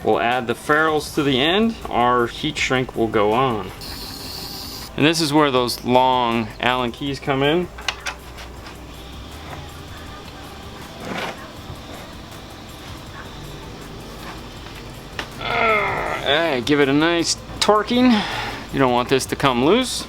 We'll add the ferrules to the end. Our heat shrink will go on. And this is where those long Allen keys come in. Give it a nice torquing. You don't want this to come loose.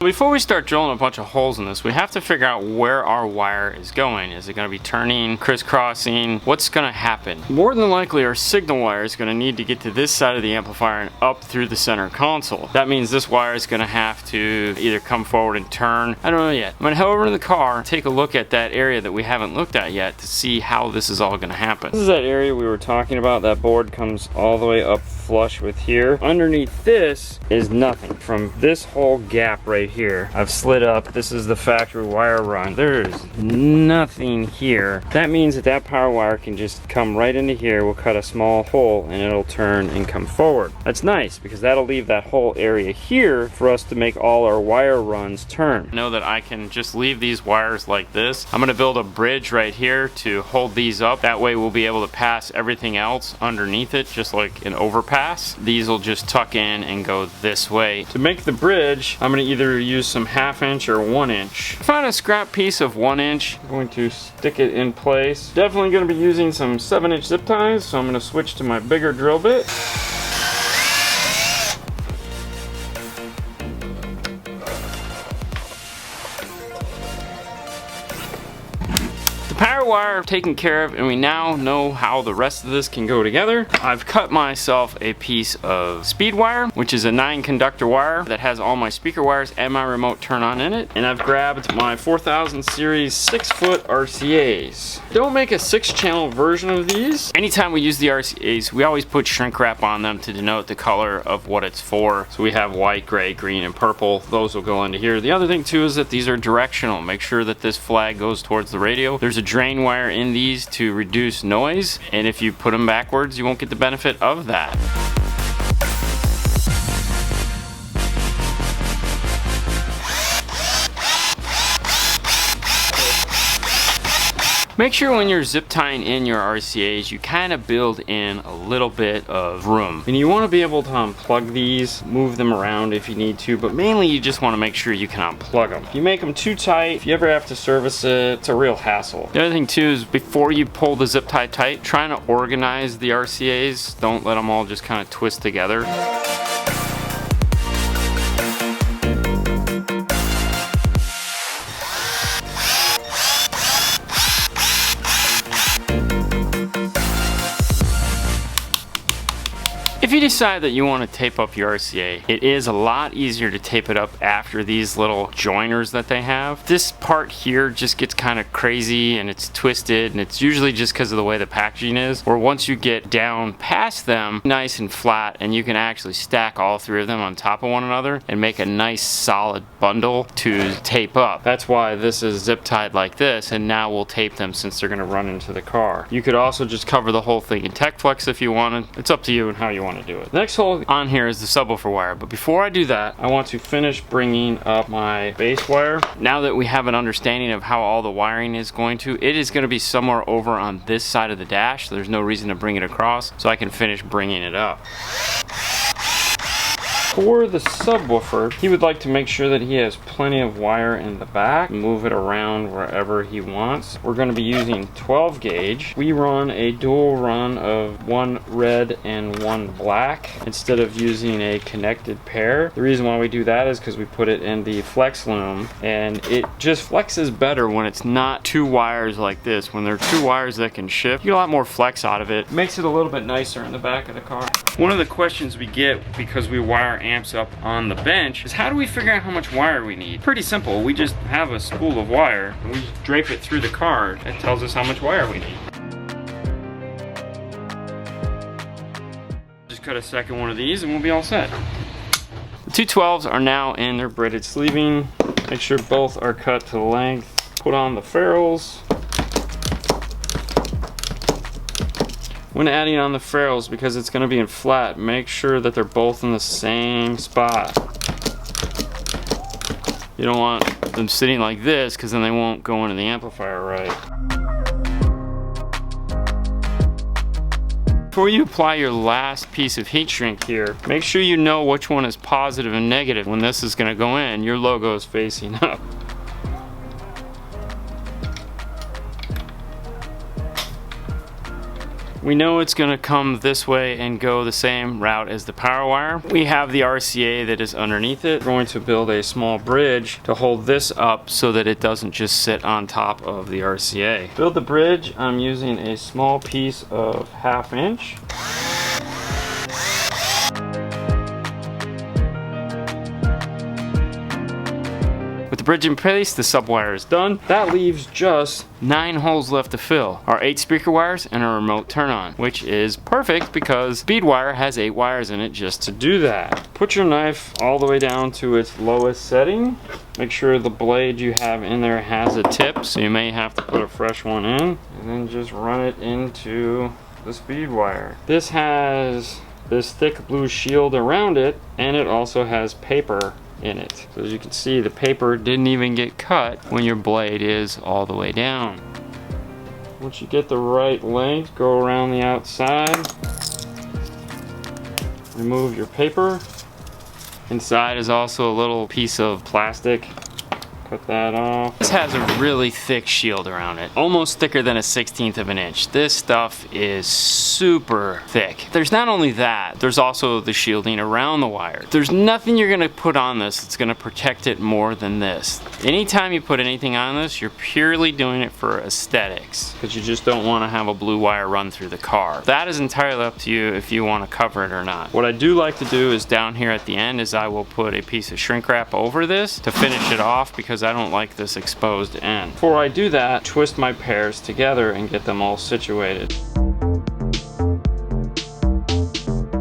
Before we start drilling a bunch of holes in this, we have to figure out where our wire is going. Is it going to be turning, crisscrossing? What's going to happen? More than likely, our signal wire is going to need to get to this side of the amplifier and up through the center console. That means this wire is going to have to either come forward and turn. I don't know yet. I'm going to head over to the car, take a look at that area that we haven't looked at yet to see how this is all going to happen. This is that area we were talking about. That board comes all the way up flush with here. Underneath this is nothing. From this whole gap right here, I've slid up. This is the factory wire run. There's nothing here. That means that that power wire can just come right into here. We'll cut a small hole and it'll turn and come forward. That's nice because that'll leave that whole area here for us to make all our wire runs turn. Know that I can just leave these wires like this. I'm going to build a bridge right here to hold these up. That way we'll be able to pass everything else underneath it, just like an overpass. These will just tuck in and go this way. To make the bridge, I'm going to either use some 1/2 inch or 1 inch. I found a scrap piece of 1 inch. I'm going to stick it in place. Definitely going to be using some 7-inch zip ties, so I'm going to switch to my bigger drill bit. Power wire taken care of, and we now know how the rest of this can go together. I've cut myself a piece of speed wire, which is a 9-conductor wire that has all my speaker wires and my remote turn on in it. And I've grabbed my 4000 series 6-foot RCAs. Don't make a 6-channel version of these. Anytime we use the RCAs, we always put shrink wrap on them to denote the color of what it's for. So we have white, gray, green, and purple. Those will go into here. The other thing too is that these are directional. Make sure that this flag goes towards the radio. There's a drain wire in these to reduce noise, and if you put them backwards, you won't get the benefit of that. Make sure when you're zip tying in your RCAs, you kind of build in a little bit of room. And you want to be able to unplug these, move them around if you need to, but mainly you just want to make sure you can unplug them. If you make them too tight, if you ever have to service it, it's a real hassle. The other thing too is before you pull the zip tie tight, trying to organize the RCAs. Don't let them all just kind of twist together. If you decide that you want to tape up your RCA, it is a lot easier to tape it up after these little joiners that they have. This part here just gets kind of crazy and it's twisted, and it's usually just because of the way the packaging is. Or once you get down past them, nice and flat, and you can actually stack all 3 of them on top of one another and make a nice solid bundle to tape up. That's why this is zip tied like this, and now we'll tape them since they're going to run into the car. You could also just cover the whole thing in Tech Flex if you wanted. It's up to you and how you want to do it. Next hole on here is the subwoofer wire, but before I do that, I want to finish bringing up my base wire. Now that we have an understanding of how all the wiring is going to, it is going to be somewhere over on this side of the dash, so there's no reason to bring it across, so I can finish bringing it up. For the subwoofer, he would like to make sure that he has plenty of wire in the back, move it around wherever he wants. We're going to be using 12 gauge. We run a dual run of 1 red and 1 black instead of using a connected pair. The reason why we do that is because we put it in the flex loom, and it just flexes better when it's not 2 wires like this. When there are 2 wires that can shift, you get a lot more flex out of it. Makes it a little bit nicer in the back of the car. One of the questions we get because we wire amps up on the bench is how do we figure out how much wire we need? Pretty simple. We just have a spool of wire and we drape it through the car. It tells us how much wire we need. Just cut a second one of these and we'll be all set. The 2 12s are now in their braided sleeving. Make sure both are cut to length. Put on the ferrules. When adding on the ferrules, because it's going to be in flat, make sure that they're both in the same spot. You don't want them sitting like this because then they won't go into the amplifier right. Before you apply your last piece of heat shrink here, make sure you know which one is positive and negative. When this is going to go in, your logo is facing up. We know it's going to come this way and go the same route as the power wire. We have the RCA that is underneath it. We're going to build a small bridge to hold this up so that it doesn't just sit on top of the RCA. To build the bridge, I'm using a small piece of 1/2 inch. With the bridge in place, the sub wire is done. That leaves just 9 holes left to fill. Our 8 speaker wires and our remote turn on, which is perfect because speed wire has 8 wires in it just to do that. Put your knife all the way down to its lowest setting. Make sure the blade you have in there has a tip, so you may have to put a fresh one in, and then just run it into the speed wire. This has this thick blue shield around it, and it also has paper in it. So as you can see, the paper didn't even get cut when your blade is all the way down. Once you get the right length, go around the outside, remove your paper. Inside is also a little piece of plastic. Cut that off. This has a really thick shield around it, almost thicker than a 1/16 of an inch. This stuff is super thick. There's not only that, there's also the shielding around the wire. There's nothing you're gonna put on this that's gonna protect it more than this. Anytime you put anything on this, you're purely doing it for aesthetics, because you just don't wanna have a blue wire run through the car. That is entirely up to you if you wanna cover it or not. What I do like to do is down here at the end is I will put a piece of shrink wrap over this to finish it off, because I don't like this exposed end. Before I do that, twist my pairs together and get them all situated.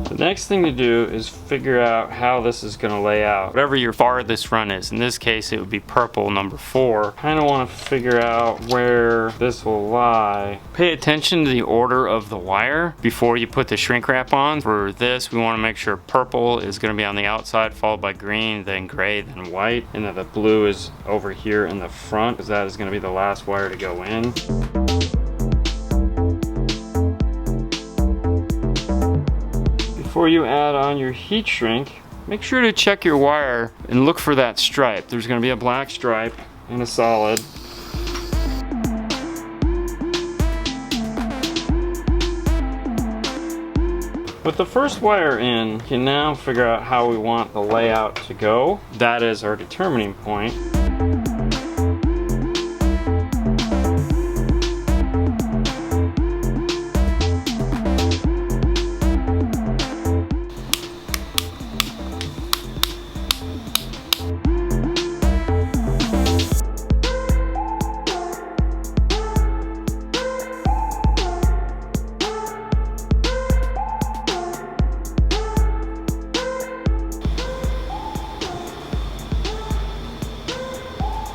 The next thing to do is figure out how this is going to lay out. Whatever your farthest run is, in this case it would be purple number 4. Kind of want to figure out where this will lie. Pay attention to the order of the wire before you put the shrink wrap on. For this, we want to make sure purple is going to be on the outside, followed by green, then gray, then white, and that the blue is over here in the front, because that is going to be the last wire to go in. Before you add on your heat shrink, make sure to check your wire and look for that stripe. There's going to be a black stripe and a solid. With the first wire in, you can now figure out how we want the layout to go. That is our determining point.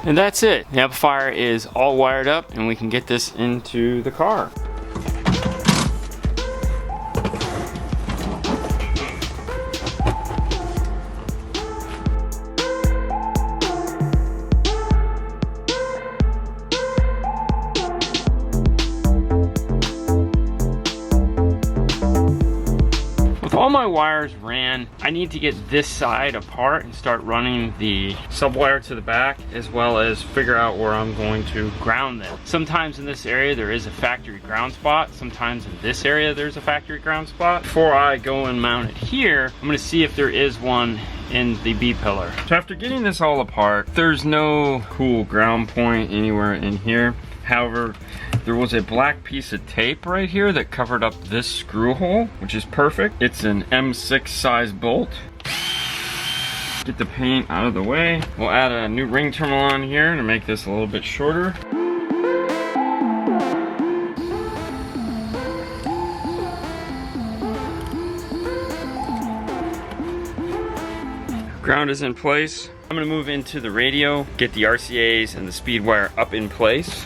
And that's it. The amplifier is all wired up and we can get this into the car. All my wires ran. I need to get this side apart and start running the sub wire to the back, as well as figure out where I'm going to ground them. Sometimes in this area there is a factory ground spot. Sometimes in this area there's a factory ground spot. Before I go and mount it here, I'm going to see if there is one in the B pillar. So after getting this all apart, there's no cool ground point anywhere in here. However, there was a black piece of tape right here that covered up this screw hole, which is perfect. It's an M6 size bolt. Get the paint out of the way. We'll add a new ring terminal on here to make this a little bit shorter. Ground is in place. I'm gonna move into the radio, get the RCAs and the speed wire up in place.